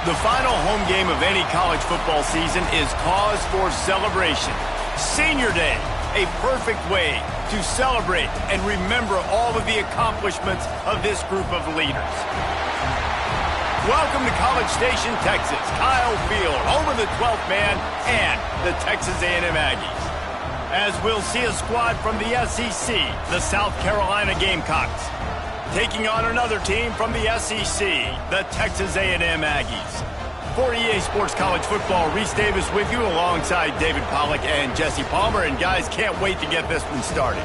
The final home game of any college football season is cause for celebration. Senior Day, a perfect way to celebrate and remember all of the accomplishments of this group of leaders. Welcome to College Station, Texas. Kyle Field, home of the 12th man and the Texas A&M Aggies. As we'll see a squad from the SEC, the South Carolina Gamecocks, taking on another team from the SEC, the Texas A&M Aggies. For EA Sports College Football, Reese Davis with you alongside David Pollack and Jesse Palmer. And guys, can't wait to get this one started.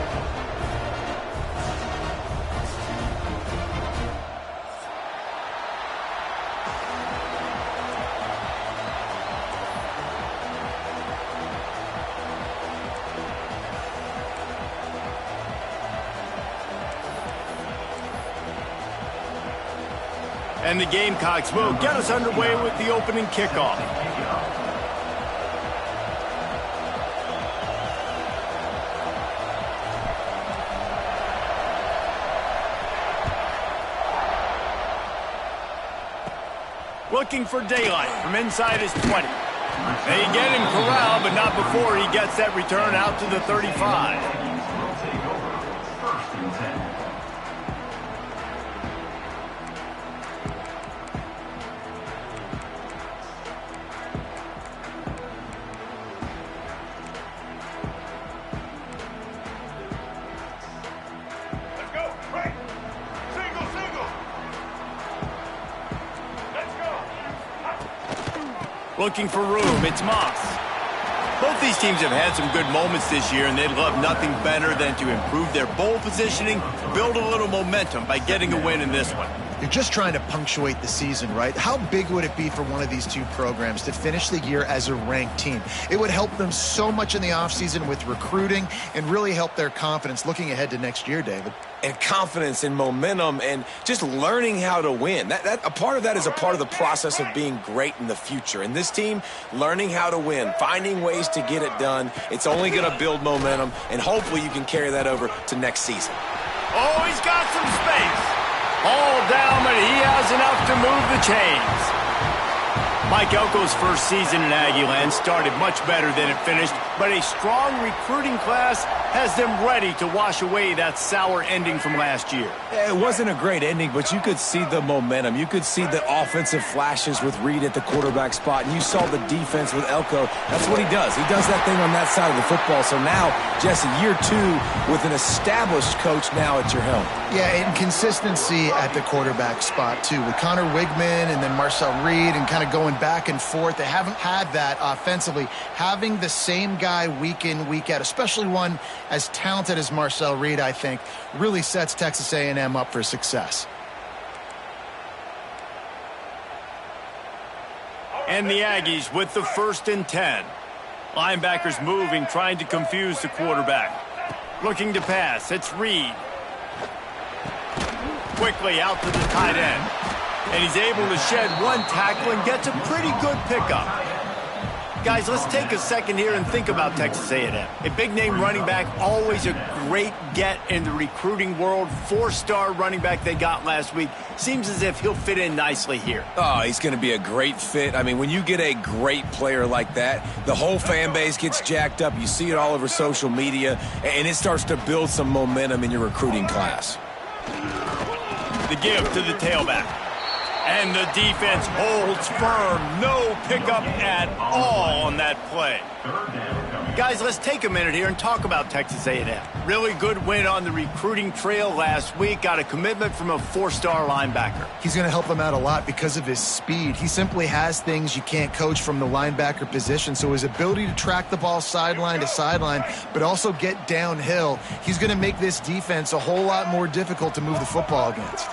And the Gamecocks will get us underway with the opening kickoff. Looking for daylight from inside his 20. They get him corralled, but not before he gets that return out to the 35. Looking for room, it's Moss. Both these teams have had some good moments this year, and they'd love nothing better than to improve their bowl positioning, build a little momentum by getting a win in this one. You're just trying to punctuate the season, right? How big would it be for one of these two programs to finish the year as a ranked team? It would help them so much in the offseason with recruiting and really help their confidence looking ahead to next year, David. And confidence and momentum and just learning how to win. A part of that is a part of the process of being great in the future. And this team, learning how to win, finding ways to get it done, it's only going to build momentum, and hopefully you can carry that over to next season. Oh, he's got some space. All down, but he has enough to move the chains. Mike Elko's first season in Aggieland started much better than it finished, but a strong recruiting class has them ready to wash away that sour ending from last year. It wasn't a great ending, but you could see the momentum. You could see the offensive flashes with Reed at the quarterback spot, and you saw the defense with Elko. That's what he does. He does that thing on that side of the football. So now, Jesse, year 2 with an established coach now at your helm. Yeah, and consistency at the quarterback spot, too. With Connor Wigman and then Marcel Reed and kind of going back and forth. They haven't had that offensively. Having the same guy week in, week out, especially one as talented as Marcel Reed, I think, really sets Texas A&M up for success. And the Aggies with the 1st and 10. Linebackers moving, trying to confuse the quarterback. Looking to pass, it's Reed. Quickly out to the tight end. And he's able to shed one tackle and gets a pretty good pickup. Guys, let's take a second here and think about Texas A&M. A big-name running back, always a great get in the recruiting world. 4-star running back they got last week. Seems as if he'll fit in nicely here. Oh, he's going to be a great fit. I mean, when you get a great player like that, the whole fan base gets jacked up. You see it all over social media, and it starts to build some momentum in your recruiting class. The give to the tailback. And the defense holds firm. No pickup at all on that play. Guys, let's take a minute here and talk about Texas A&M. Really good win on the recruiting trail last week. Got a commitment from a 4-star linebacker. He's going to help them out a lot because of his speed. He simply has things you can't coach from the linebacker position. So his ability to track the ball sideline to sideline, but also get downhill, he's going to make this defense a whole lot more difficult to move the football against.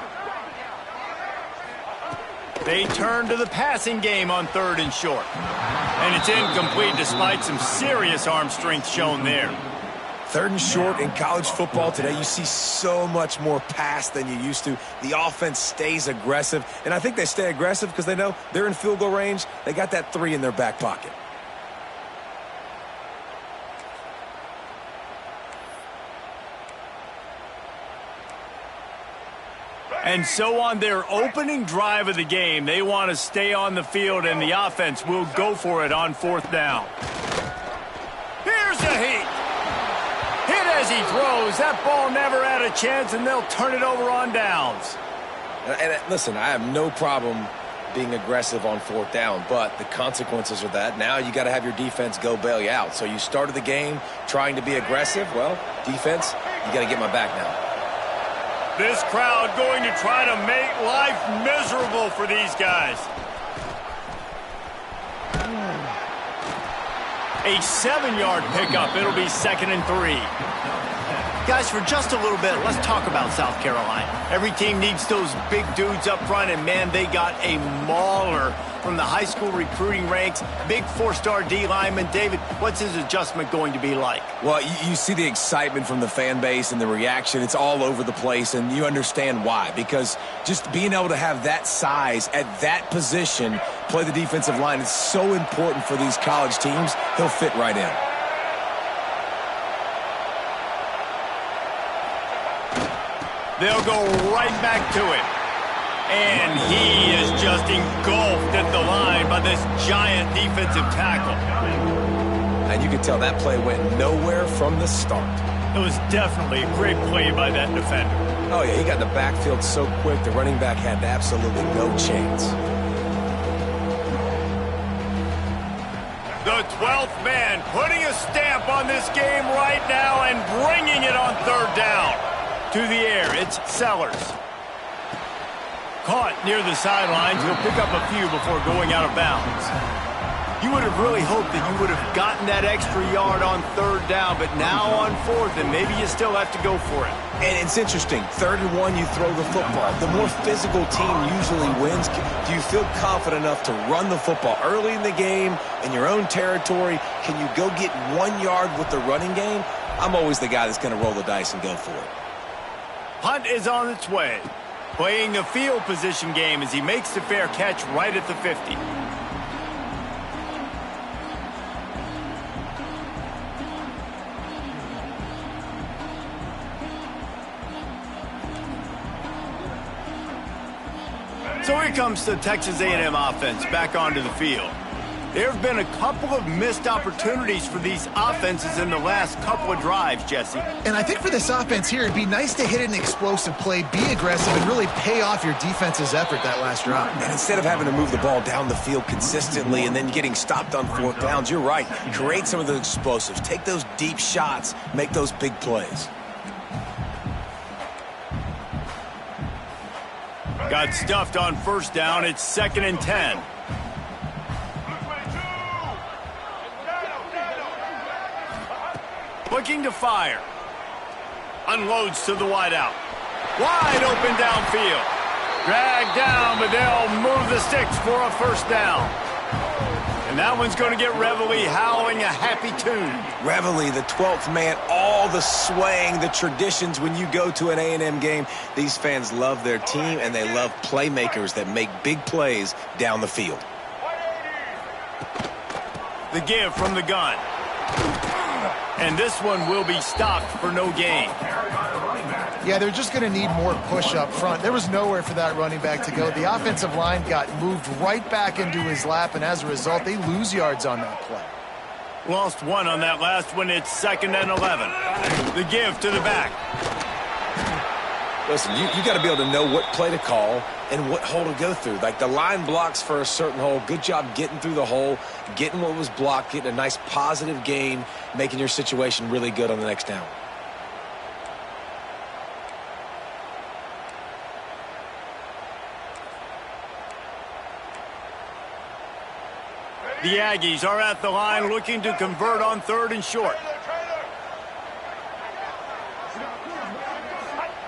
They turn to the passing game on 3rd and short. And it's incomplete despite some serious arm strength shown there. 3rd and short in college football today, you see so much more pass than you used to. The offense stays aggressive, and I think they stay aggressive because they know they're in field goal range. They got that 3 in their back pocket. And so on their opening drive of the game, they want to stay on the field, and the offense will go for it on 4th down. Here's the heat. Hit as he throws. That ball never had a chance, and they'll turn it over on downs. And listen, I have no problem being aggressive on 4th down, but the consequences are that now you got to have your defense go bail you out. So you started the game trying to be aggressive. Well, defense, you got to get my back now. This crowd going to try to make life miserable for these guys. A 7-yard pickup. It'll be 2nd and 3. Guys, for just a little bit, let's talk about South Carolina. Every team needs those big dudes up front, and, man, they got a mauler from the high school recruiting ranks. Big 4-star D lineman. David, what's his adjustment going to be like? Well, you see the excitement from the fan base and the reaction. It's all over the place, and you understand why. Because just being able to have that size at that position, play the defensive line, is so important for these college teams. He'll fit right in. They'll go right back to it. And he is just engulfed at the line by this giant defensive tackle. And you can tell that play went nowhere from the start. It was definitely a great play by that defender. Oh, yeah, he got in the backfield so quick, the running back had absolutely no chance. The 12th man putting a stamp on this game right now and bringing it on 3rd down. To the air, it's Sellers. Caught near the sidelines. He'll pick up a few before going out of bounds. You would have really hoped that you would have gotten that extra yard on 3rd down, but now on 4th, and maybe you still have to go for it. And it's interesting. 3rd and 1, you throw the football. The more physical team usually wins. Do you feel confident enough to run the football early in the game, in your own territory? Can you go get 1 yard with the running game? I'm always the guy that's going to roll the dice and go for it. Hunt is on its way, playing a field position game as he makes the fair catch right at the 50. So here comes the Texas A&M offense back onto the field. There have been a couple of missed opportunities for these offenses in the last couple of drives, Jesse. And I think for this offense here, it'd be nice to hit an explosive play, be aggressive, and really pay off your defense's effort that last drive. And instead of having to move the ball down the field consistently and then getting stopped on 4th downs, you're right. Create some of those explosives. Take those deep shots. Make those big plays. Got stuffed on 1st down. It's 2nd and 10. Looking to fire. Unloads to the wideout. Wide open downfield. Dragged down, but they'll move the sticks for a 1st down. And that one's going to get Reveille howling a happy tune. Reveille, the 12th man, all the swaying, the traditions when you go to an A&M game. These fans love their team, and they love playmakers that make big plays down the field. The give from the gun. And this one will be stopped for no gain. Yeah, they're just going to need more push up front. There was nowhere for that running back to go. The offensive line got moved right back into his lap, and as a result, they lose yards on that play. Lost 1 on that last one. It's 2nd and 11. The give to the back. Listen, you got to be able to know what play to call and what hole to go through. Like the line blocks for a certain hole. Good job getting through the hole, getting what was blocked, getting a nice positive gain, making your situation really good on the next down. The Aggies are at the line looking to convert on 3rd and short.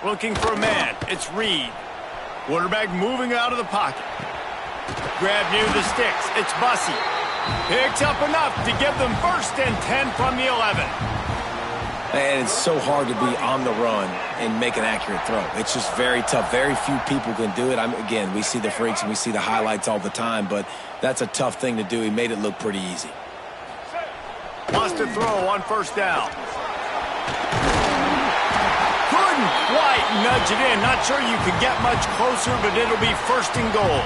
Looking for a man. It's Reed. Quarterback moving out of the pocket. Grab near the sticks. It's Bussey. Picks up enough to give them 1st and 10 from the 11. And it's so hard to be on the run and make an accurate throw. It's just very tough. Very few people can do it. Again, we see the freaks and we see the highlights all the time, but that's a tough thing to do. He made it look pretty easy. Wants to throw on 1st down. Could Couldn't quite nudge it in. Not sure you could get much closer, but it'll be first and goal.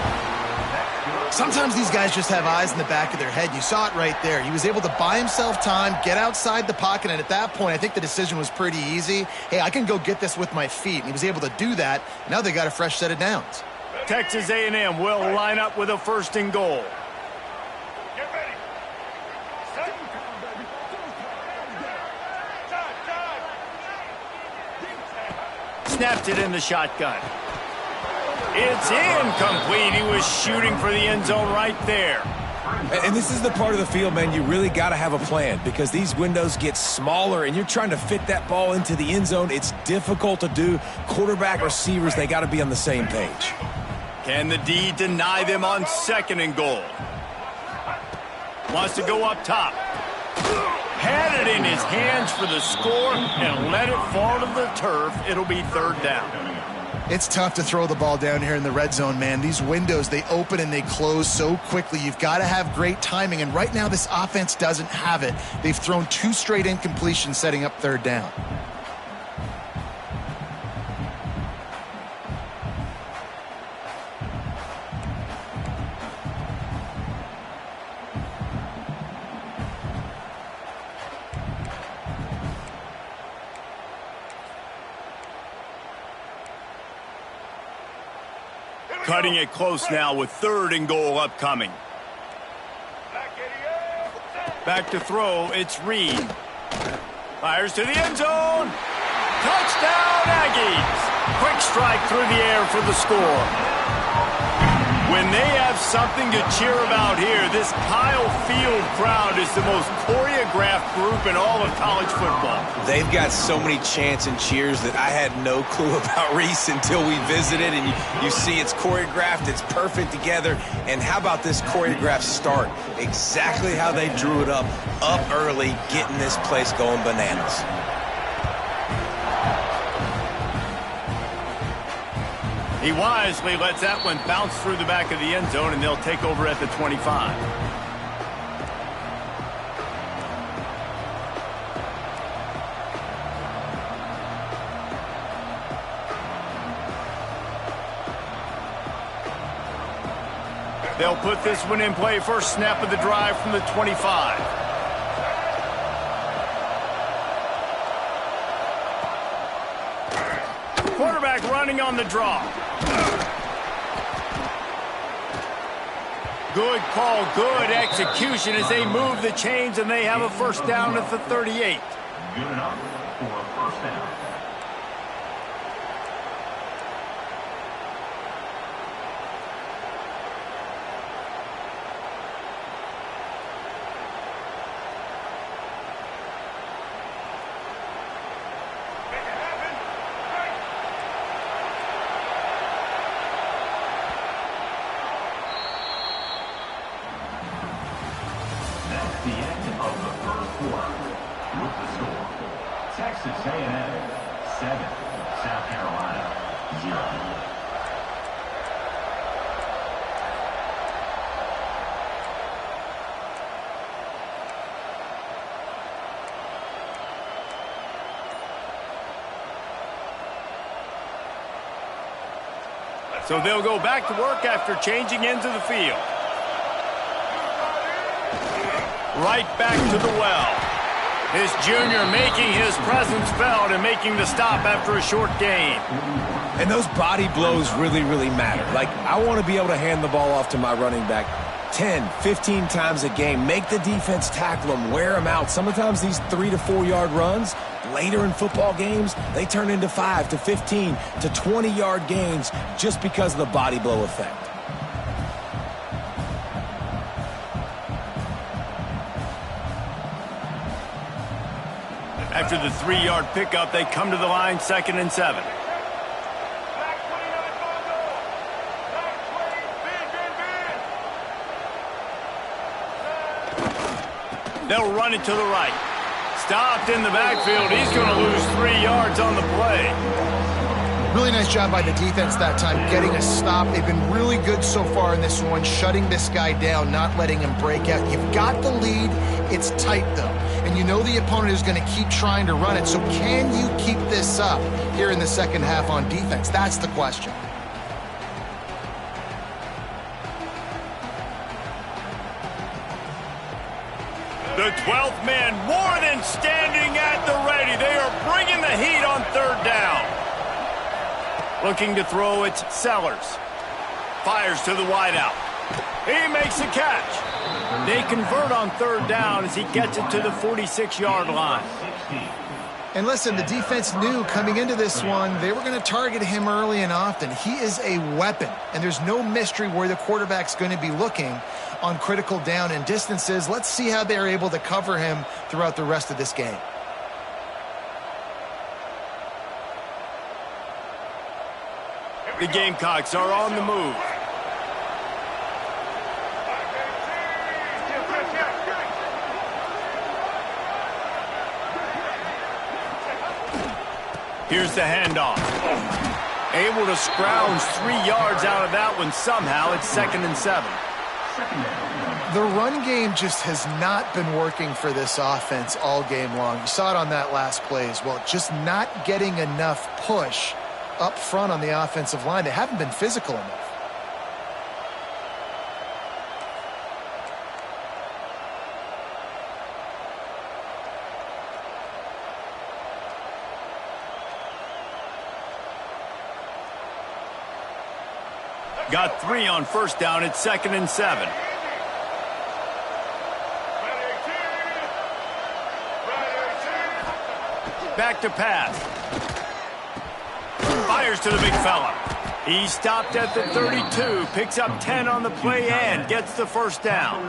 Sometimes these guys just have eyes in the back of their head. You saw it right there. He was able to buy himself time, get outside the pocket, and at that point, I think the decision was pretty easy. Hey, I can go get this with my feet. And he was able to do that. Now they got a fresh set of downs. Texas A&M will line up with a first and goal. Get ready. Set. Snapped it in the shotgun. It's incomplete. He was shooting for the end zone right there. And this is the part of the field, man, you really got to have a plan because these windows get smaller and you're trying to fit that ball into the end zone. It's difficult to do. Quarterback, receivers, they got to be on the same page. Can the D deny them on second and goal? Wants to go up top. Had it in his hands for the score and let it fall to the turf. It'll be third down. It's tough to throw the ball down here in the red zone, man. These windows, they open and they close so quickly. You've got to have great timing, and right now this offense doesn't have it. They've thrown 2 straight incompletions setting up third down. Cutting it close now with third and goal upcoming. Back to throw, it's Reed. Fires to the end zone. Touchdown, Aggies. Quick strike through the air for the score. When they have something to cheer about here, this Kyle Field crowd is the most choreographed group in all of college football. They've got so many chants and cheers that I had no clue about Reese until we visited, and you see it's choreographed, it's perfect together. And how about this choreographed start? Exactly how they drew it up early, getting this place going bananas. He wisely lets that one bounce through the back of the end zone, and they'll take over at the 25. They'll put this one in play. First snap of the drive from the 25. Quarterback running on the draw. Good call, good execution as they move the chains, and they have a first down at the 38. Good enough for a first down. The end of the first quarter with the score. Texas A&M 7, South Carolina 0. So they'll go back to work after changing into the field. Right back to the well. His junior making his presence felt and making the stop after a short gain. And those body blows really, really matter. Like, I want to be able to hand the ball off to my running back 10, 15 times a game. Make the defense tackle them, wear them out. Sometimes these 3 to 4 yard runs, later in football games, they turn into 5 to 15 to 20 yard gains just because of the body blow effect. After the 3 yard pickup, they come to the line, 2nd and 7. They'll run it to the right. Stopped in the backfield. He's going to lose 3 yards on the play. Really nice job by the defense that time, getting a stop. They've been really good so far in this one, shutting this guy down, not letting him break out. You've got the lead. It's tight, though. and you know the opponent is going to keep trying to run it. So can you keep this up here in the second half on defense? That's the question. The 12th man more than standing at the ready. They are bringing the heat on third down. Looking to throw, it's Sellers. Fires to the wideout. He makes a catch. They convert on third down as he gets it to the 46-yard line. And listen, the defense knew coming into this one, they were going to target him early and often. He is a weapon, and there's no mystery where the quarterback's going to be looking on critical down and distances. Let's see how they're able to cover him throughout the rest of this game. The Gamecocks are on the move. Here's the handoff. Able to scrounge 3 yards out of that one somehow. It's 2nd and 7. The run game just has not been working for this offense all game long. You saw it on that last play as well. Just not getting enough push up front on the offensive line. They haven't been physical enough. Got 3 on first down. It's 2nd and 7. Back to pass. Fires to the big fella. He stopped at the 32. Picks up 10 on the play and gets the first down.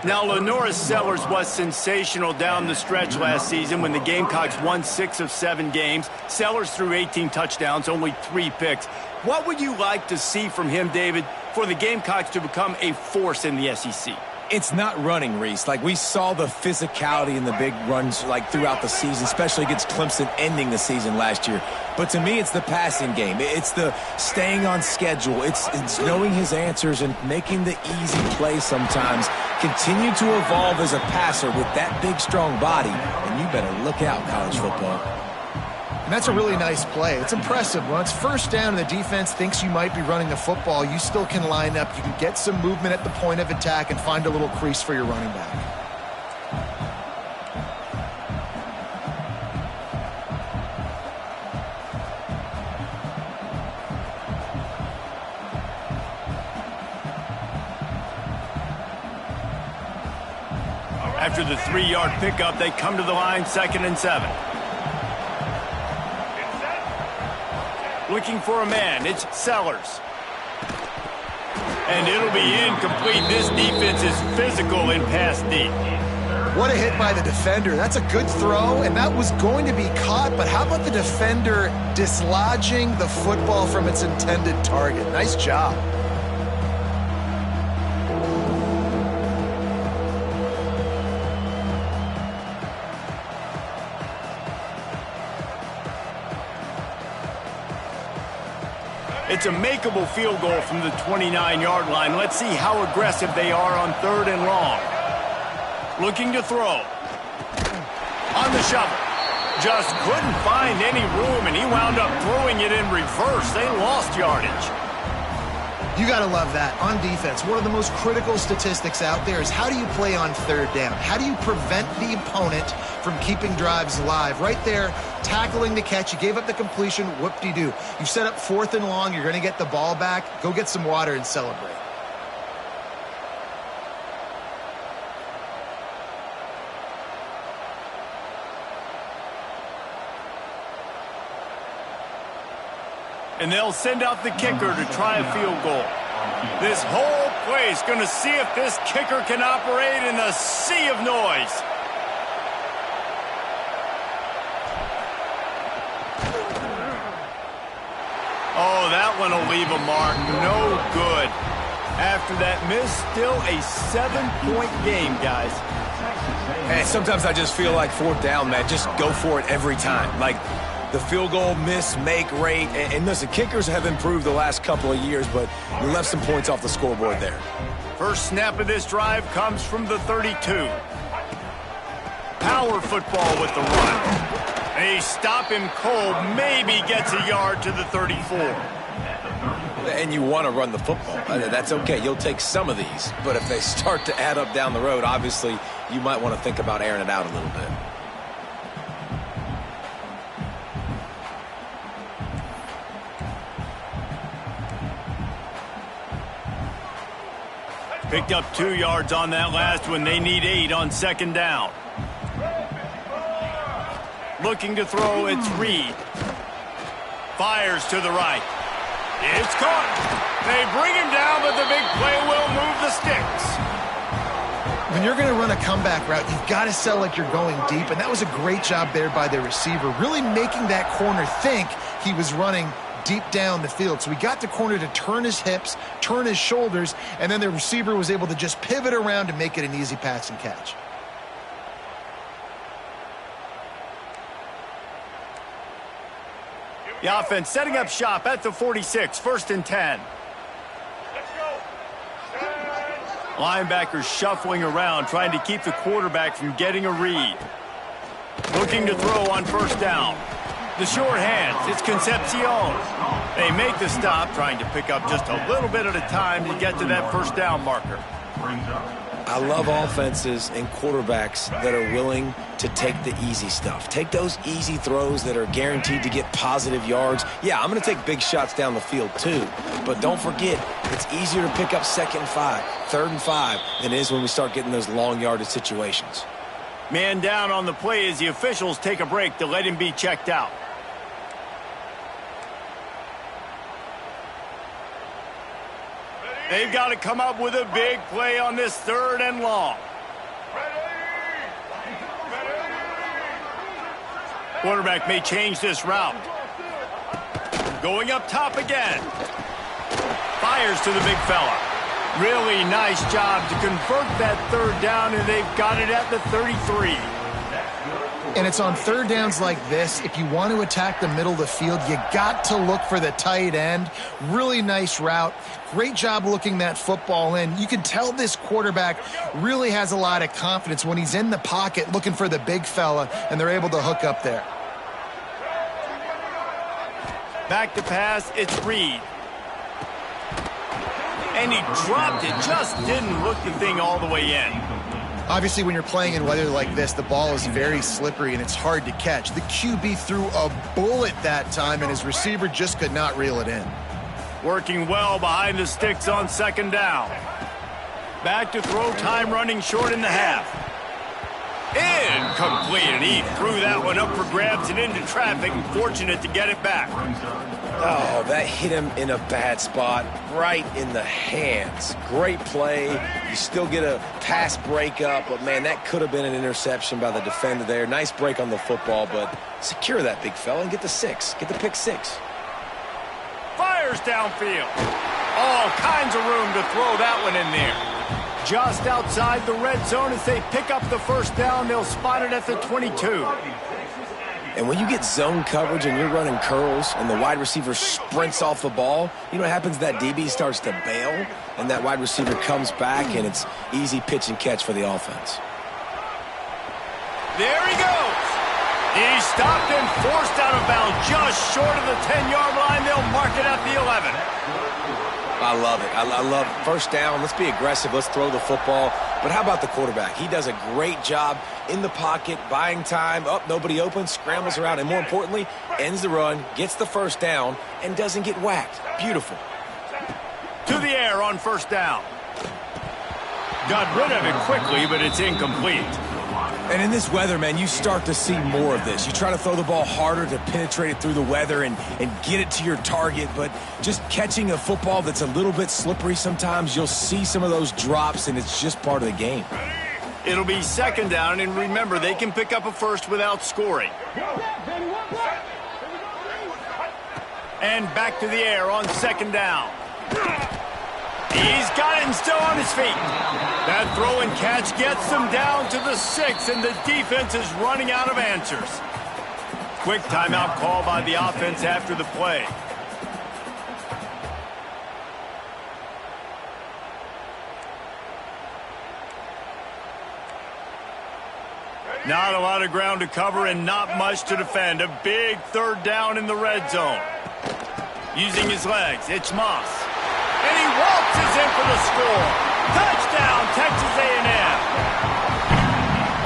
Now, LaNorris Sellers was sensational down the stretch last season when the Gamecocks won 6 of 7 games. Sellers threw 18 touchdowns, only 3 picks. What would you like to see from him, David, for the Gamecocks to become a force in the SEC? It's not running, Reese. Like, we saw the physicality in the big runs, like, throughout the season, especially against Clemson ending the season last year. But to me, it's the passing game. It's the staying on schedule. It's knowing his answers and making the easy play sometimes. Continue to evolve as a passer with that big, strong body, and you better look out, college football. And that's a really nice play. It's impressive. When it's first down and the defense thinks you might be running the football, you still can line up. You can get some movement at the point of attack and find a little crease for your running back. After the 3-yard pickup, they come to the line, 2nd and 7. Looking for a man, it's Sellers. And it'll be incomplete. This defense is physical in pass deep. What a hit by the defender. That's a good throw, and that was going to be caught, but how about the defender dislodging the football from its intended target? Nice job. It's a makeable field goal from the 29-yard line. Let's see how aggressive they are on 3rd and long. Looking to throw. On the shovel. Just couldn't find any room, and he wound up throwing it in reverse. They lost yardage. You got to love that. On defense, one of the most critical statistics out there is how do you play on 3rd down? How do you prevent the opponent from keeping drives alive? Right there, tackling the catch. You gave up the completion. Whoop-de-doo. You set up 4th and long. You're going to get the ball back. Go get some water and celebrate. And they'll send out the kicker to try a field goal. This whole place going to see if this kicker can operate in the sea of noise. Oh, that one will leave a mark. No good. After that miss, still a 7-point game, guys. And sometimes I just feel like 4th down, man, just go for it every time. Like, the field goal miss-make rate. And listen, kickers have improved the last couple of years, but you left some points off the scoreboard there. First snap of this drive comes from the 32. power football with the run. They stop him cold, maybe gets a yard to the 34. And you want to run the football. That's okay. You'll take some of these. But if they start to add up down the road, obviously you might want to think about airing it out a little bit. Picked up 2 yards on that last one. They need 8 on second down. Looking to throw, it's Reed. Fires to the right. It's caught. They bring him down, but the big play will move the sticks. When you're going to run a comeback route, you've got to sell like you're going deep, and that was a great job there by the receiver, really making that corner think he was running deep down the field. So he got the corner to turn his hips, turn his shoulders, and then the receiver was able to just pivot around and make it an easy pass and catch. The offense setting up shop at the 46, 1st and 10. Linebackers shuffling around, trying to keep the quarterback from getting a read. Looking to throw on 1st down. The short hands, it's Concepcion. They make the stop, trying to pick up just a little bit at a time to get to that 1st down marker. I love offenses and quarterbacks that are willing to take the easy stuff. Take those easy throws that are guaranteed to get positive yards. Yeah, I'm going to take big shots down the field too. But don't forget, it's easier to pick up 2nd and 5, 3rd and 5 than it is when we start getting those long yardage situations. Man down on the play as the officials take a break to let him be checked out. They've got to come up with a big play on this 3rd and long. Quarterback may change this route. Going up top again. Fires to the big fella. Really nice job to convert that 3rd down, and they've got it at the 33. And it's on 3rd downs like this, if you want to attack the middle of the field, you got to look for the tight end. Really nice route. Great job looking that football in. You can tell this quarterback really has a lot of confidence when he's in the pocket looking for the big fella, and they're able to hook up there. Back to pass, it's Reed. And he dropped it, just didn't look the thing all the way in. Obviously, when you're playing in weather like this, the ball is very slippery and it's hard to catch. The QB threw a bullet that time, and his receiver just could not reel it in. Working well behind the sticks on 2nd down. Back to throw, time running short in the half. Incomplete, and he threw that one up for grabs and into traffic, and fortunate to get it back. Oh, that hit him in a bad spot, right in the hands. Great play. You still get a pass breakup, but, man, that could have been an interception by the defender there. Nice break on the football, but secure that big fella and get the 6. Get the pick 6. Fires downfield. All kinds of room to throw that one in there. Just outside the red zone as they pick up the 1st down. They'll spot it at the 22. And when you get zone coverage and you're running curls and the wide receiver sprints off the ball, you know what happens? That DB starts to bail, and that wide receiver comes back, and it's easy pitch and catch for the offense. There he goes. He stopped and forced out of bounds just short of the 10-yard line. They'll mark it at the 11. I love it. I love 1st down. Let's be aggressive. Let's throw the football. But how about the quarterback? He does a great job in the pocket, buying time. Up, nobody open, scrambles around, and more importantly, ends the run, gets the 1st down, and doesn't get whacked. Beautiful. To the air on 1st down. Got rid of it quickly, but it's incomplete. And in this weather, man, you start to see more of this. You try to throw the ball harder to penetrate it through the weather and get it to your target, but just catching a football that's a little bit slippery sometimes, you'll see some of those drops, and it's just part of the game. It'll be 2nd down, and remember, they can pick up a 1st without scoring. And back to the air on 2nd down. He's got it and still on his feet. That throw and catch gets them down to the 6, and the defense is running out of answers. Quick timeout call by the offense after the play. Not a lot of ground to cover and not much to defend. A big third down in the red zone. Using his legs, it's Moss. And he waltzes in for the score. Touchdown, Texas A&M.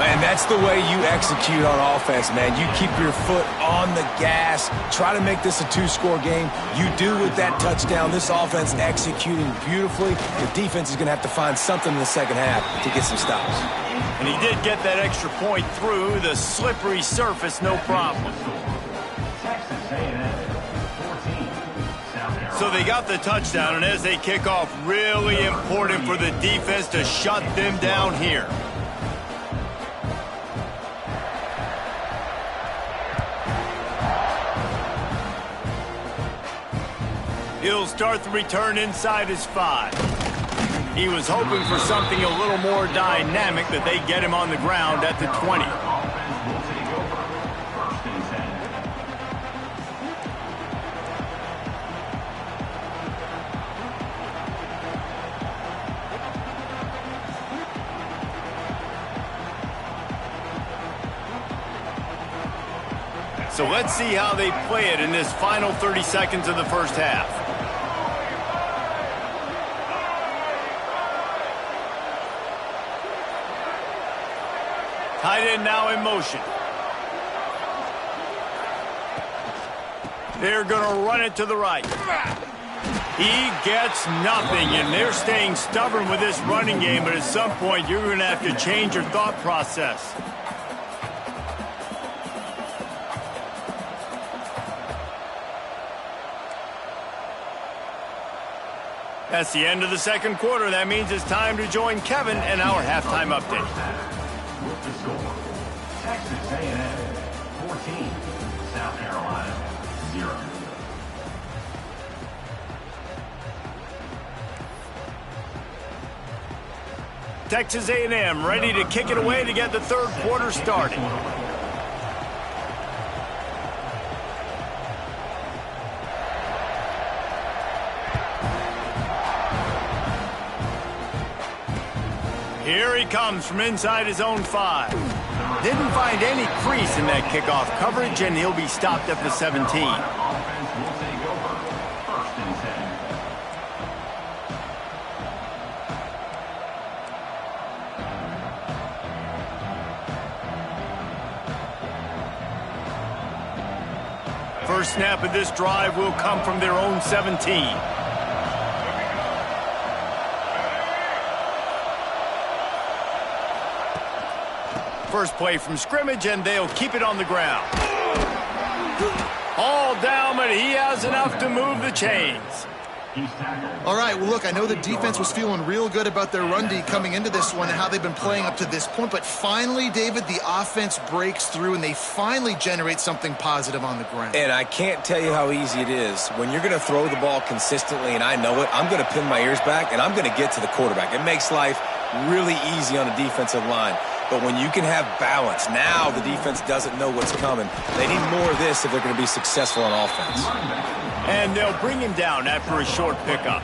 Man, that's the way you execute on offense, man. You keep your foot on the gas. Try to make this a two-score game. You do with that touchdown. This offense executing beautifully. The defense is going to have to find something in the second half to get some stops. And he did get that extra point through the slippery surface, no problem. Texas A&M 14, South Carolina. So they got the touchdown, and as they kick off, really important for the defense to shut them down here. He'll start the return inside his 5. He was hoping for something a little more dynamic, that they get him on the ground at the 20. Offense will take over. First and 10. So let's see how they play it in this final 30 seconds of the first half. Tight end now in motion. They're going to run it to the right. He gets nothing, and they're staying stubborn with this running game, but at some point you're going to have to change your thought process. That's the end of the second quarter. That means it's time to join Kevin in our halftime update. With the score, Texas A&M 14, South Carolina 0. Texas A&M ready to kick it away to get the third quarter started. Here he comes from inside his own 5. Didn't find any crease in that kickoff coverage, and he'll be stopped at the 17. Offense will take over. First and 10. First snap of this drive will come from their own 17. First play from scrimmage, and they'll keep it on the ground. All down, but he has enough to move the chains. He's tackled. All right, well, look, I know the defense was feeling real good about their run D coming into this one and how they've been playing up to this point, but finally, David, the offense breaks through and they finally generate something positive on the ground. And I can't tell you how easy it is. When you're going to throw the ball consistently, and I know it, I'm going to pin my ears back, and I'm going to get to the quarterback. It makes life really easy on the defensive line. But when you can have balance, now the defense doesn't know what's coming. They need more of this if they're going to be successful on offense. And they'll bring him down after a short pickup.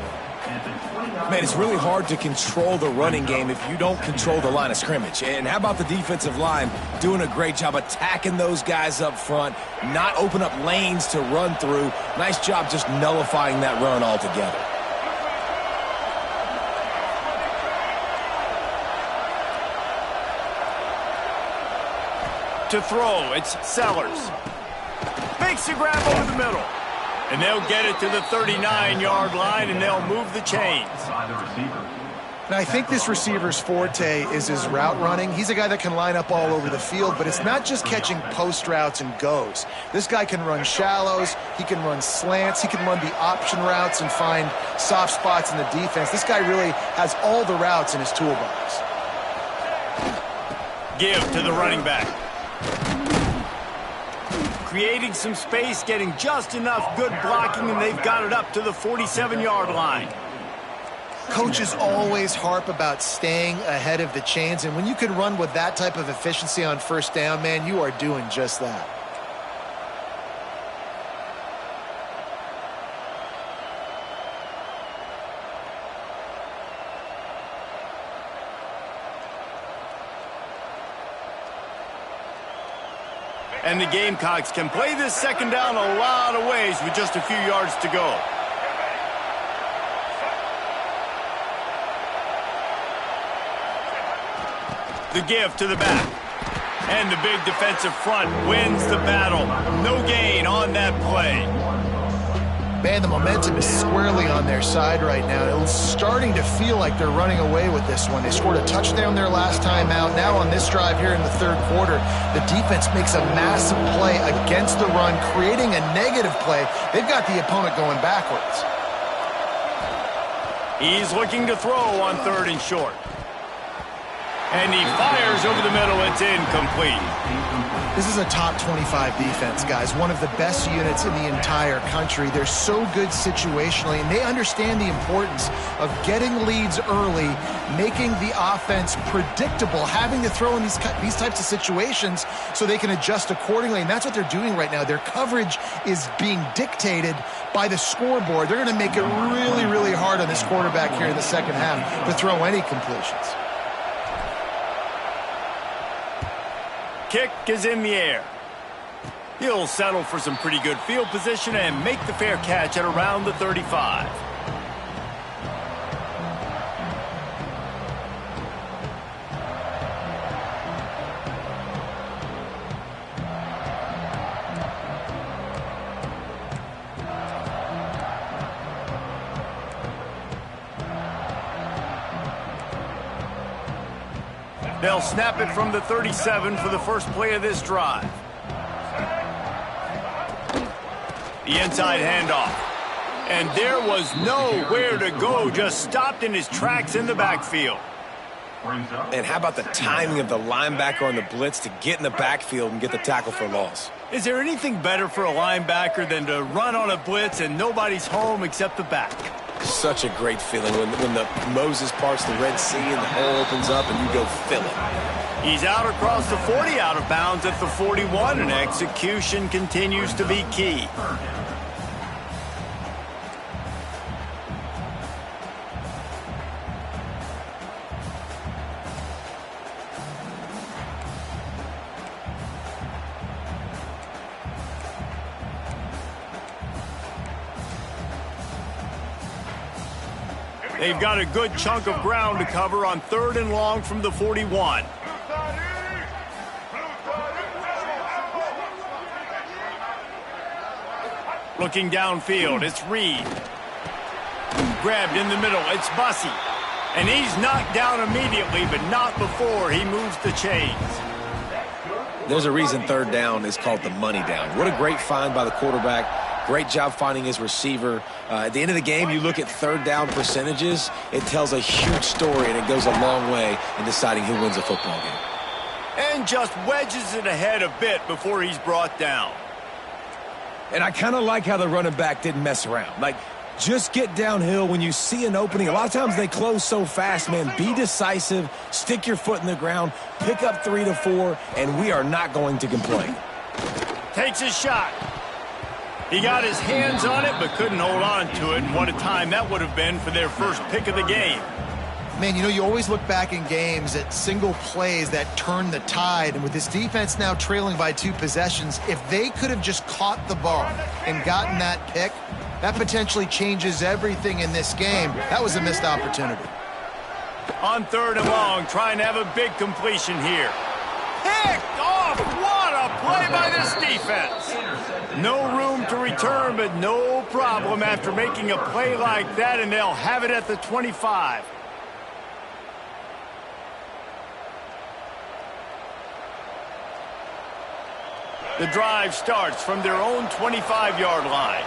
Man, it's really hard to control the running game if you don't control the line of scrimmage. And how about the defensive line doing a great job attacking those guys up front, not open up lanes to run through. Nice job just nullifying that run altogether. To throw, it's Sellers. Makes a grab over the middle. And they'll get it to the 39-yard line, and they'll move the chains. By the receiver. And I think this receiver's forte is his route running. He's a guy that can line up all over the field, but it's not just catching post routes and goes. This guy can run shallows, he can run slants, he can run the option routes and find soft spots in the defense. This guy really has all the routes in his toolbox. Give to the running back. Creating some space, getting just enough good blocking, and they've got it up to the 47-yard line. Coaches always harp about staying ahead of the chains, and when you can run with that type of efficiency on first down, man, you are doing just that. And the Gamecocks can play this second down a lot of ways with just a few yards to go. The give to the back. And the big defensive front wins the battle. No gain on that play. Man, the momentum is squarely on their side right now. It's starting to feel like they're running away with this one. They scored a touchdown their last time out. Now on this drive here in the third quarter, the defense makes a massive play against the run, creating a negative play. They've got the opponent going backwards. He's looking to throw on 3rd and short. And he fires over the middle. It's incomplete. This is a top 25 defense, guys. One of the best units in the entire country. They're so good situationally, and they understand the importance of getting leads early, making the offense predictable, having to throw in these types of situations so they can adjust accordingly. And that's what they're doing right now. Their coverage is being dictated by the scoreboard. They're going to make it really, really hard on this quarterback here in the second half to throw any completions. Kick is in the air. He'll settle for some pretty good field position and make the fair catch at around the 35. They'll snap it from the 37 for the first play of this drive. The inside handoff. And there was nowhere to go, just stopped in his tracks in the backfield. And how about the timing of the linebacker on the blitz to get in the backfield and get the tackle for loss? Is there anything better for a linebacker than to run on a blitz and nobody's home except the back? Such a great feeling when the Moses parts the Red Sea and the hole opens up and you go fill it. He's out across the 40, out of bounds at the 41, and execution continues to be key. They've got a good chunk of ground to cover on 3rd and long from the 41. Looking downfield, it's Reed. Grabbed in the middle, it's Bussey. And he's knocked down immediately, but not before he moves the chains. There's a reason 3rd down is called the money down. What a great find by the quarterback. Great job finding his receiver. At the end of the game, you look at 3rd down percentages. It tells a huge story, and it goes a long way in deciding who wins a football game. And just wedges it ahead a bit before he's brought down. And I kind of like how the running back didn't mess around. Like, just get downhill when you see an opening. A lot of times they close so fast, man. Be decisive, stick your foot in the ground, pick up 3 to 4, and we are not going to complain. Takes his shot. He got his hands on it, but couldn't hold on to it. And what a time that would have been for their first pick of the game. Man, you know, you always look back in games at single plays that turn the tide. And with this defense now trailing by 2 possessions, if they could have just caught the ball and gotten that pick, that potentially changes everything in this game. That was a missed opportunity. On 3rd and long, trying to have a big completion here. Picked off! What a play by this defense! No room to return, but no problem after making a play like that, and they'll have it at the 25. The drive starts from their own 25-yard line.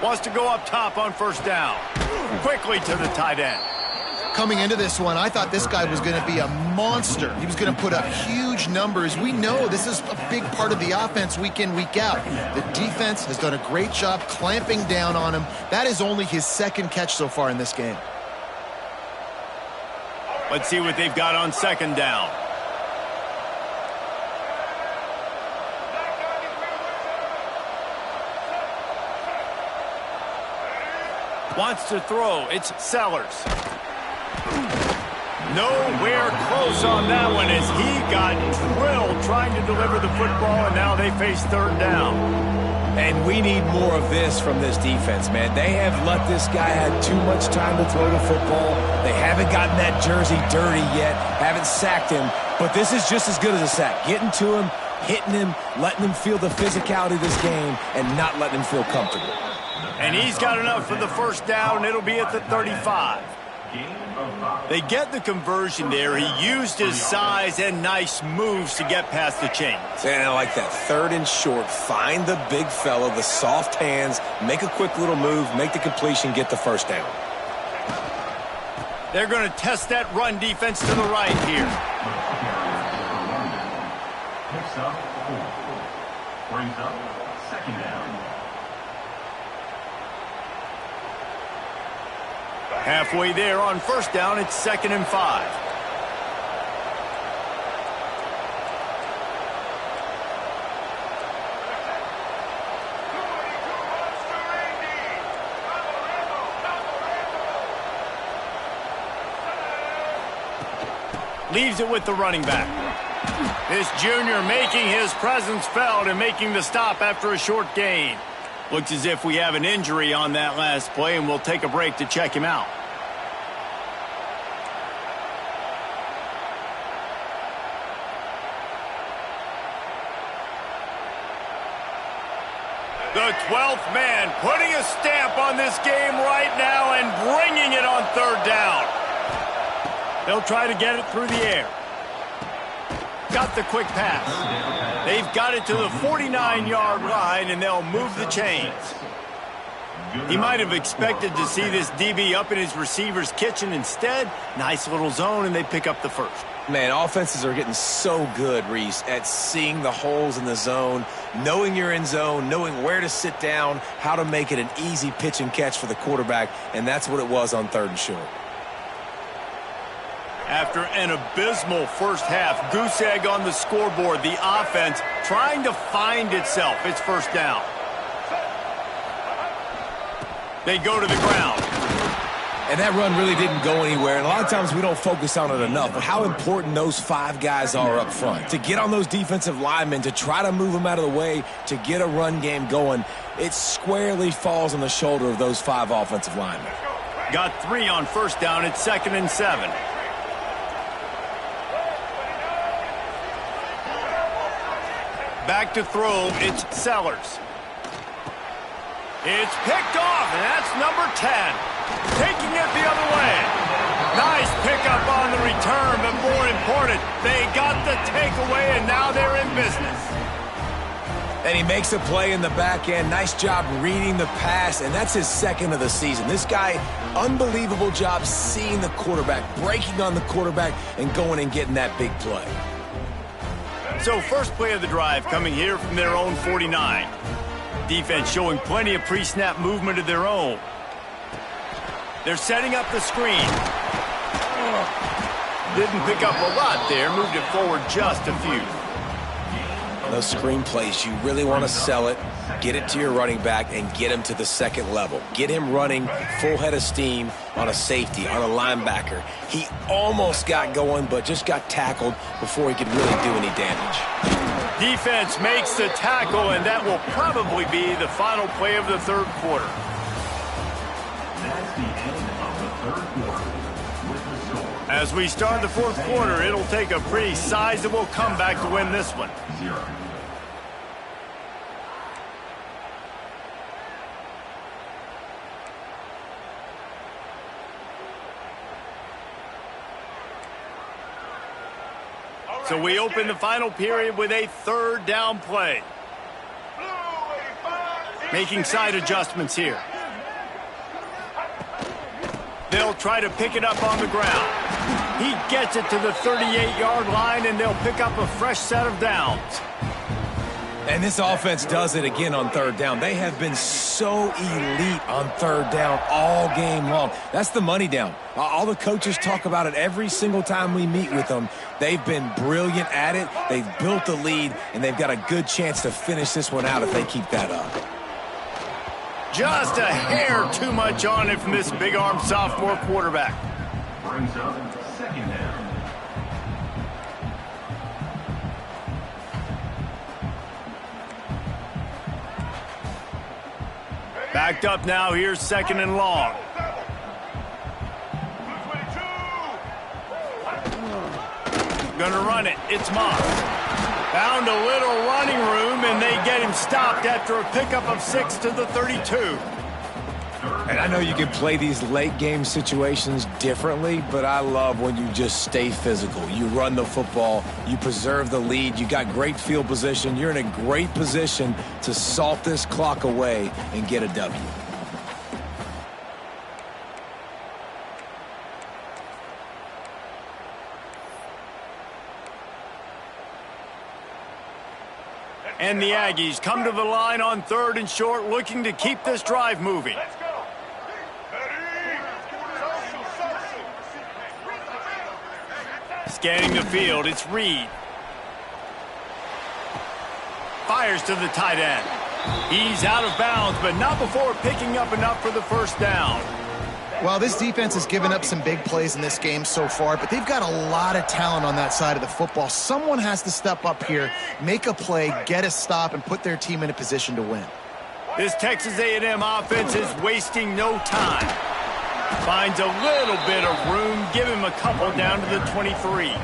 Wants to go up top on 1st down. Quickly to the tight end. Coming into this one, I thought this guy was going to be a monster. He was going to put up huge numbers. We know this is a big part of the offense week in, week out. The defense has done a great job clamping down on him. That is only his 2nd catch so far in this game. Let's see what they've got on 2nd down. Wants to throw. It's Sellers. Nowhere close on that one as he got drilled trying to deliver the football, and now they face third down. And we need more of this from this defense, man. They have let this guy have too much time to throw the football. They haven't gotten that jersey dirty yet, haven't sacked him, but this is just as good as a sack. Getting to him, hitting him, letting him feel the physicality of this game, and not letting him feel comfortable. And he's got enough for the first down. It'll be at the 35. They get the conversion there. He used his size and nice moves to get past the chains. And I like that. Third and short. Find the big fella, the soft hands, make a quick little move, make the completion, get the first down. They're going to test that run defense to the right here. Picks up 4. Brings up second down. Halfway there on first down, it's 2nd and 5. Leaves it with the running back. This junior making his presence felt and making the stop after a short gain. Looks as if we have an injury on that last play, and we'll take a break to check him out. The 12th man putting a stamp on this game right now and bringing it on third down. They'll try to get it through the air. Got the quick pass. They've got it to the 49-yard line, and they'll move the chains. He might have expected to see this DB up in his receiver's kitchen. Instead, nice little zone, and they pick up the first. Man, offenses are getting so good, Reese, at seeing the holes in the zone, knowing you're in zone, knowing where to sit down, how to make it an easy pitch and catch for the quarterback, and that's what it was on third and short. After an abysmal first half, goose egg on the scoreboard, the offense trying to find itself. It's first down. They go to the ground. And that run really didn't go anywhere, and a lot of times we don't focus on it enough, but how important those 5 guys are up front. To get on those defensive linemen, to try to move them out of the way, to get a run game going, it squarely falls on the shoulder of those 5 offensive linemen. Got 3 on first down. It's 2nd and 7. Back to throw, it's Sellers. It's picked off, and that's number 10. Taking it the other way. Nice pickup on the return, but more important, they got the takeaway, and now they're in business. And he makes a play in the back end. Nice job reading the pass, and that's his 2nd of the season. This guy, unbelievable job seeing the quarterback, breaking on the quarterback, and going and getting that big play. So first play of the drive coming here from their own 49. Defense showing plenty of pre-snap movement of their own. They're setting up the screen. Didn't pick up a lot there, moved it forward just a few. Those screen plays, you really want to sell it, get it to your running back, and get him to the 2nd level. Get him running full head of steam on a safety, on a linebacker. He almost got going, but just got tackled before he could really do any damage. Defense makes the tackle, and that will probably be the final play of the third quarter. That's the end of the third quarter with the score. As we start the fourth quarter, it'll take a pretty sizable comeback to win this one. 0. So we open the final period with a third down play. Making side adjustments here. They'll try to pick it up on the ground. He gets it to the 38-yard line, and they'll pick up a fresh set of downs. And this offense does it again on third down. They have been so elite on third down all game long. That's the money down. All the coaches talk about it every single time we meet with them. They've been brilliant at it. They've built the lead, and they've got a good chance to finish this one out if they keep that up. Just a hair too much on it from this big-armed sophomore quarterback. Brings up second down. Backed up now, here's 2nd and long. Gonna run it, it's Moss. Found a little running room, and they get him stopped after a pickup of 6 to the 32. And I know you can play these late game situations differently, but I love when you just stay physical. You run the football, you preserve the lead, you got great field position, you're in a great position to salt this clock away and get a W. And the Aggies come to the line on 3rd and short, looking to keep this drive moving. Scanning the field, it's Reed. Fires to the tight end. He's out of bounds, but not before picking up enough for the 1st down. Well, this defense has given up some big plays in this game so far, but they've got a lot of talent on that side of the football. Someone has to step up here, make a play, get a stop, and put their team in a position to win. This Texas A&M offense is wasting no time. Finds a little bit of room, give him a couple down to the 23.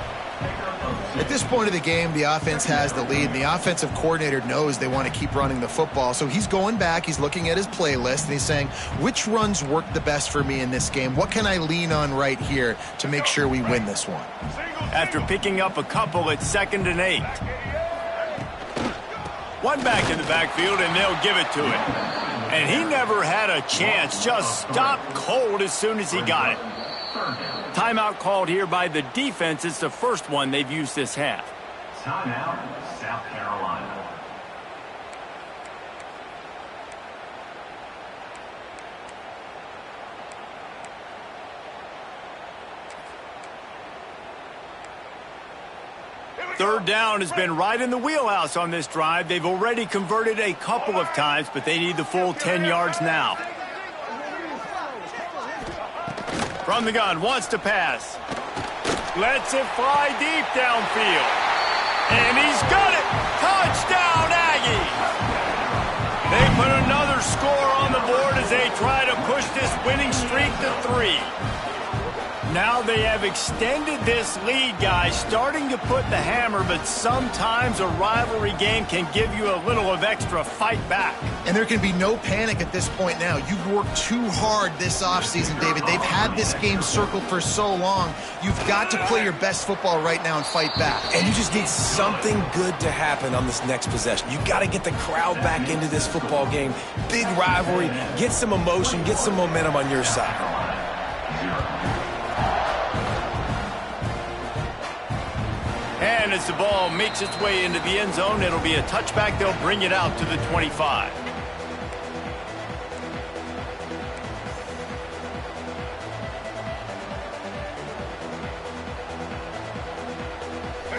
At this point of the game, the offense has the lead, and the offensive coordinator knows they want to keep running the football. So he's going back, he's looking at his playlist, and he's saying, which runs work the best for me in this game? What can I lean on right here to make sure we win this one? After picking up a couple, it's 2nd and 8. One back in the backfield, and they'll give it to him. And he never had a chance, just stopped cold as soon as he got it. Timeout called here by the defense. It's the first one they've used this half. Timeout, South Carolina. Third down has been right in the wheelhouse on this drive. They've already converted a couple of times, but they need the full 10 yards now. From the gun, wants to pass. Lets it fly deep downfield. And he's got it! Touchdown, Aggies! They put another score on the board as they try to push this winning streak to 3. Now they have extended this lead, guys, starting to put the hammer, but sometimes a rivalry game can give you a little of extra fight back. And there can be no panic at this point now. You've worked too hard this offseason, David. They've had this game circled for so long. You've got to play your best football right now and fight back. And you just need something good to happen on this next possession. You got to get the crowd back into this football game. Big rivalry. Get some emotion. Get some momentum on your side. And as the ball makes its way into the end zone, it'll be a touchback. They'll bring it out to the 25.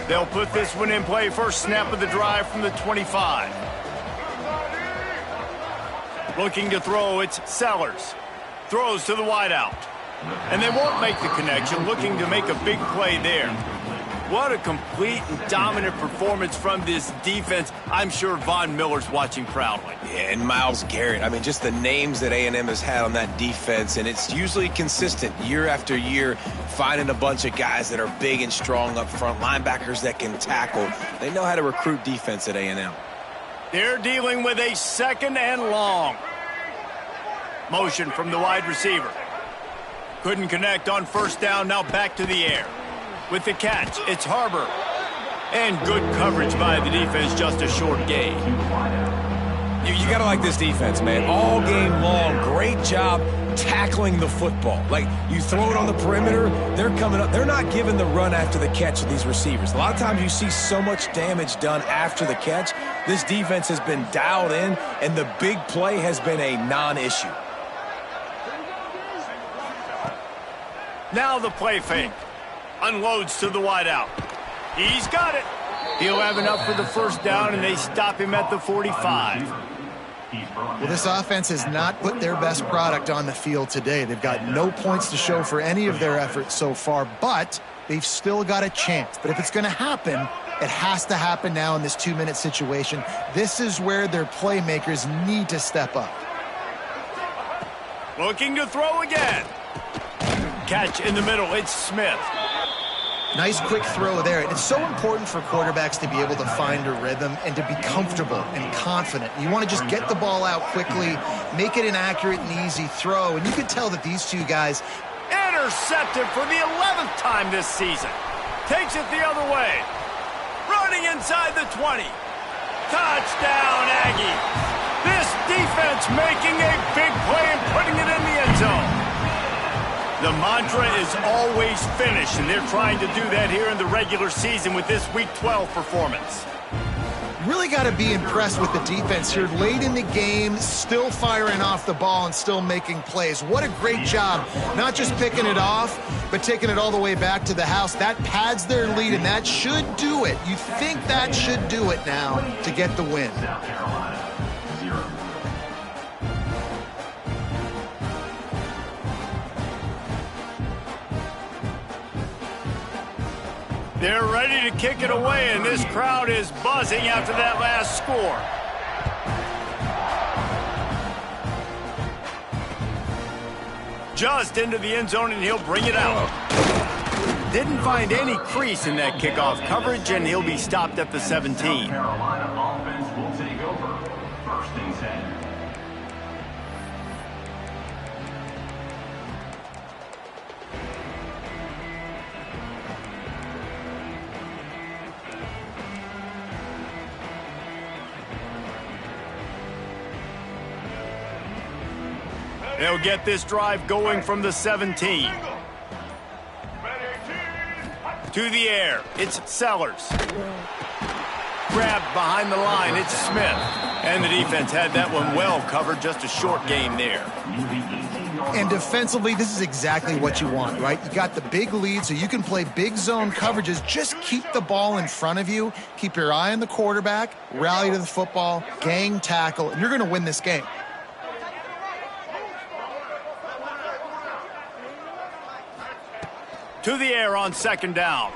They'll put this one in play. First snap of the drive from the 25. Looking to throw, it's Sellers. Throws to the wideout. And they won't make the connection, looking to make a big play there. What a complete and dominant performance from this defense. I'm sure Von Miller's watching proudly. Yeah, and Myles Garrett. I mean, just the names that A&M has had on that defense, and it's usually consistent year after year, finding a bunch of guys that are big and strong up front, linebackers that can tackle. They know how to recruit defense at A&M. They're dealing with a 2nd and long. Motion from the wide receiver. Couldn't connect on first down, now back to the air. With the catch, it's Harbor. And good coverage by the defense, just a short gain. You got to like this defense, man. All game long, great job tackling the football. Like, you throw it on the perimeter, they're coming up. They're not giving the run after the catch of these receivers. A lot of times you see so much damage done after the catch. This defense has been dialed in, and the big play has been a non-issue. Now the play fake. Unloads to the wideout. He's got it. He'll have enough for the first down, and they stop him at the 45. Well, this offense has not put their best product on the field today. They've got no points to show for any of their efforts so far, but they've still got a chance. But if it's going to happen, it has to happen now in this 2-minute situation. This is where their playmakers need to step up. Looking to throw again. Catch in the middle. It's Smith. Nice quick throw there. And it's so important for quarterbacks to be able to find a rhythm and to be comfortable and confident. You want to just get the ball out quickly, make it an accurate and easy throw. And you can tell that these two guys... Intercepted for the 11th time this season. Takes it the other way. Running inside the 20. Touchdown, Aggie. This defense making a big play and putting it in the end zone. The mantra is always finish, and they're trying to do that here in the regular season with this Week 12 performance. Really got to be impressed with the defense here. Late in the game, still firing off the ball and still making plays. What a great job, not just picking it off, but taking it all the way back to the house. That pads their lead, and that should do it. You think that should do it now to get the win. South Carolina, 0. They're ready to kick it away, and this crowd is buzzing after that last score. Just into the end zone, and he'll bring it out. Didn't find any crease in that kickoff coverage, and he'll be stopped at the 17. South Carolina offense will take over. 1st and 10. They'll get this drive going from the 17. To the air, it's Sellers. Grabbed behind the line, it's Smith. And the defense had that one well covered, just a short game there. And defensively, this is exactly what you want, right? You got the big lead, so you can play big zone coverages. Just keep the ball in front of you. Keep your eye on the quarterback, rally to the football, gang tackle, and you're going to win this game. To the air on 2nd down.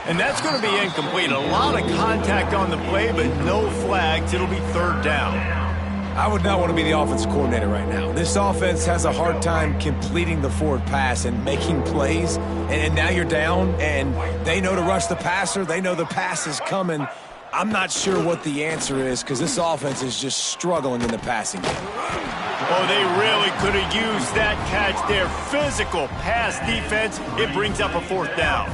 And that's going to be incomplete. A lot of contact on the play, but no flags. It'll be 3rd down. I would not want to be the offensive coordinator right now. This offense has a hard time completing the forward pass and making plays. And now you're down, and they know to rush the passer. They know the pass is coming. I'm not sure what the answer is because this offense is just struggling in the passing game. Oh, they really could have used that catch there. Physical pass defense. It brings up a 4th down.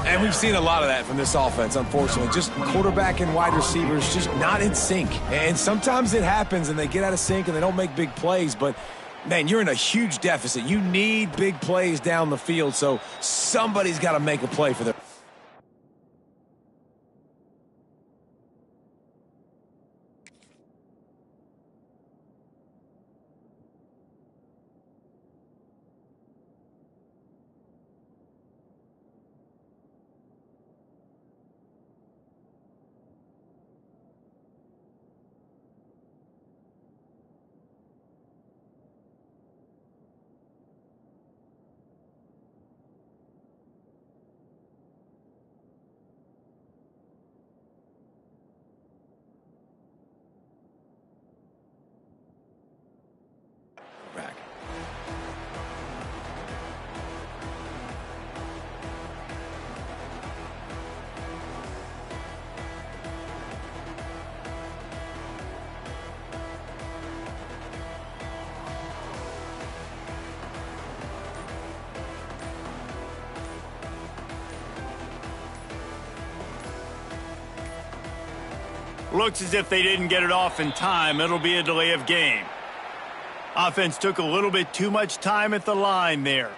And we've seen a lot of that from this offense, unfortunately. Just quarterback and wide receivers just not in sync. And sometimes it happens and they get out of sync and they don't make big plays. But, man, you're in a huge deficit. You need big plays down the field, so somebody's got to make a play for them. Looks as if they didn't get it off in time. It'll be a delay of game. Offense took a little bit too much time at the line there.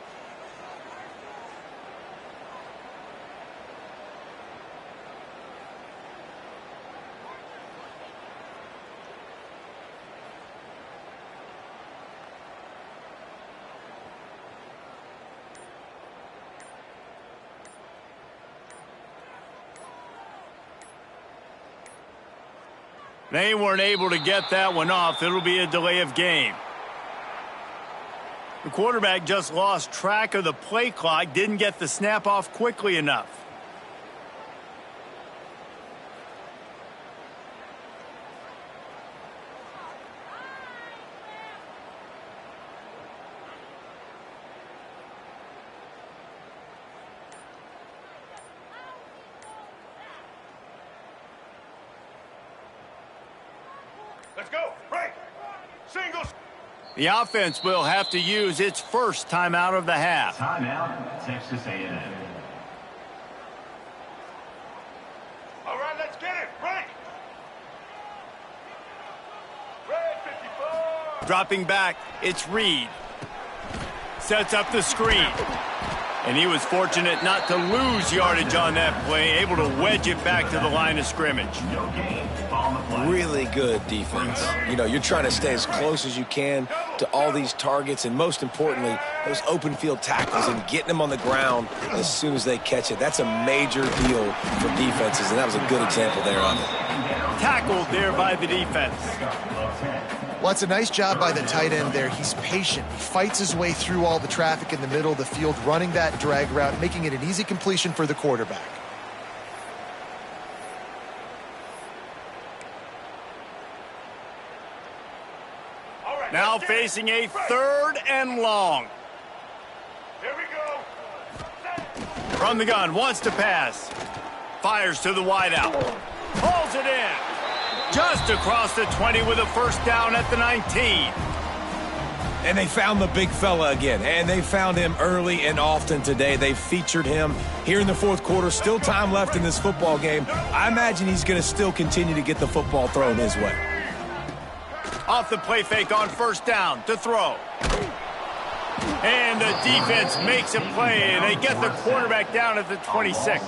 They weren't able to get that one off. It'll be a delay of game. The quarterback just lost track of the play clock, didn't get the snap off quickly enough. Let's go. Break. Singles. The offense will have to use its first timeout of the half. Timeout, Texas A&M. All right, let's get it. Break. Red 54. Dropping back, it's Reed. Sets up the screen. And he was fortunate not to lose yardage on that play, able to wedge it back to the line of scrimmage. No gain on the play. Really good defense. You know, you're trying to stay as close as you can to all these targets, and most importantly, those open field tackles and getting them on the ground as soon as they catch it. That's a major deal for defenses, and that was a good example there of it. Tackled there by the defense. Well, it's a nice job by the tight end there. He's patient. He fights his way through all the traffic in the middle of the field, running that drag route, making it an easy completion for the quarterback. Now facing a 3rd and long. Here we go. From the gun, wants to pass. Fires to the wideout. Pulls it in. Just across the 20 with a first down at the 19. And they found the big fella again, and they found him early and often today. They featured him here in the 4th quarter. Still time left in this football game. I imagine he's going to still continue to get the football thrown his way. Off the play fake on first down to throw. And the defense makes a play, and they get the quarterback down at the 26.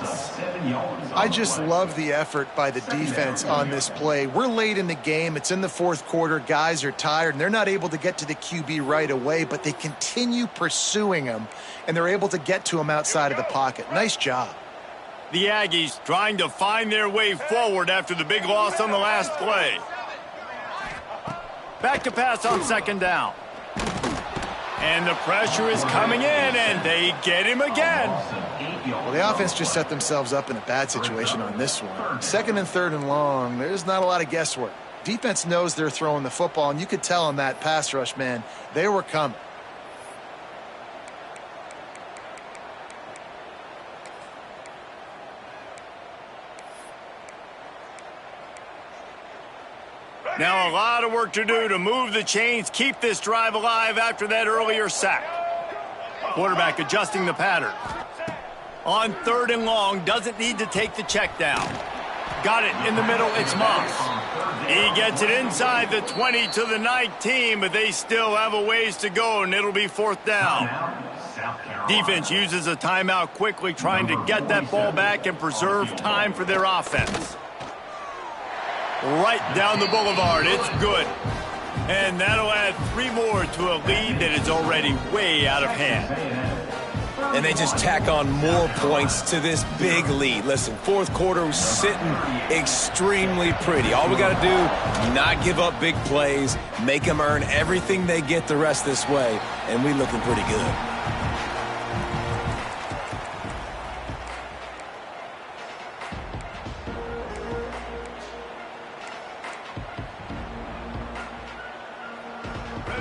I just love the effort by the defense on this play. We're late in the game. It's in the 4th quarter. Guys are tired, and they're not able to get to the QB right away, but they continue pursuing him, and they're able to get to him outside of the pocket. Nice job. The Aggies trying to find their way forward after the big loss on the last play. Back to pass on 2nd down. And the pressure is coming in, and they get him again. Well, the offense just set themselves up in a bad situation on this one. 2nd and 3rd and long, there's not a lot of guesswork. Defense knows they're throwing the football, and you could tell on that pass rush, man, they were coming. Now a lot of work to do to move the chains, keep this drive alive after that earlier sack. Quarterback adjusting the pattern. On 3rd and long, doesn't need to take the check down. Got it in the middle, it's Moss. He gets it inside the 20 to the 19, but they still have a ways to go, and it'll be 4th down. Defense uses a timeout quickly, trying to get that ball back and preserve time for their offense. Right down the boulevard, it's good. And that'll add 3 more to a lead that is already way out of hand. And they just tack on more points to this big lead. Listen, 4th quarter was sitting extremely pretty. All we got to do, not give up big plays, make them earn everything they get the rest this way, and we looking pretty good.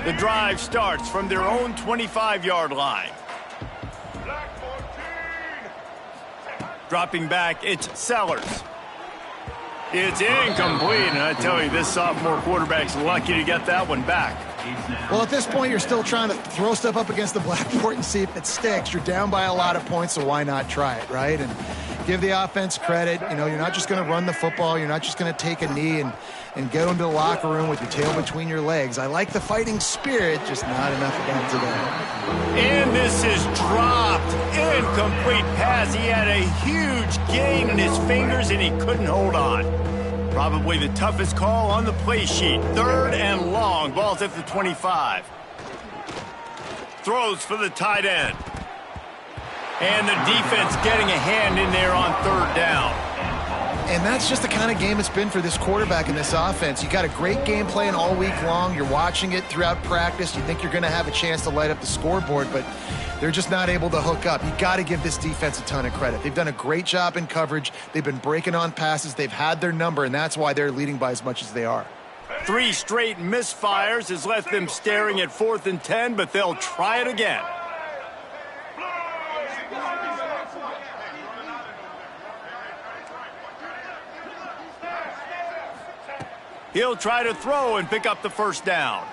The drive starts from their own 25-yard line. Dropping back, it's Sellers. It's incomplete, and I tell you, this sophomore quarterback's lucky to get that one back. Well, at this point, you're still trying to throw stuff up against the blackboard and see if it sticks. You're down by a lot of points, so why not try it, right? And give the offense credit. You know, you're not just going to run the football. You're not just going to take a knee and go into the locker room with your tail between your legs. I like the fighting spirit, just not enough again today. And this is dropped. Incomplete pass. He had a huge gain in his fingers, and he couldn't hold on. Probably the toughest call on the play sheet. 3rd and long. Ball's at the 25. Throws for the tight end. And the defense getting a hand in there on 3rd down. And that's just the kind of game it's been for this quarterback in this offense. You got a great game plan all week long. You're watching it throughout practice. You think you're going to have a chance to light up the scoreboard, but they're just not able to hook up. You got to give this defense a ton of credit. They've done a great job in coverage. They've been breaking on passes. They've had their number, and that's why they're leading by as much as they are. 3 straight misfires has left them staring at 4th and 10, but they'll try it again. He'll try to throw and pick up the first down.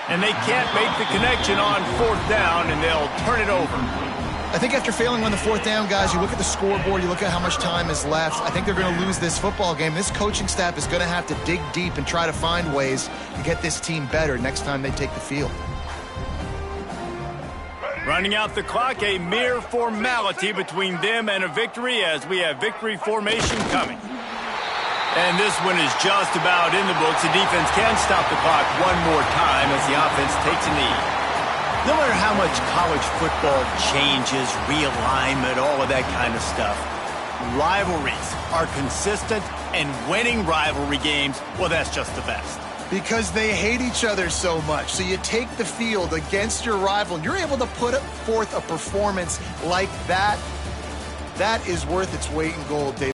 And they can't make the connection on fourth down, and they'll turn it over. I think after failing on the fourth down, guys, you look at the scoreboard, you look at how much time is left. I think they're going to lose this football game. This coaching staff is going to have to dig deep and try to find ways to get this team better next time they take the field. Running out the clock, a mere formality between them and a victory as we have victory formation coming. And this one is just about in the books. The defense can stop the clock one more time as the offense takes a knee. No matter how much college football changes, realignment, all of that kind of stuff, rivalries are consistent, and winning rivalry games, well, that's just the best. Because they hate each other so much. So you take the field against your rival, and you're able to put forth a performance like that. That is worth its weight in gold, Dave.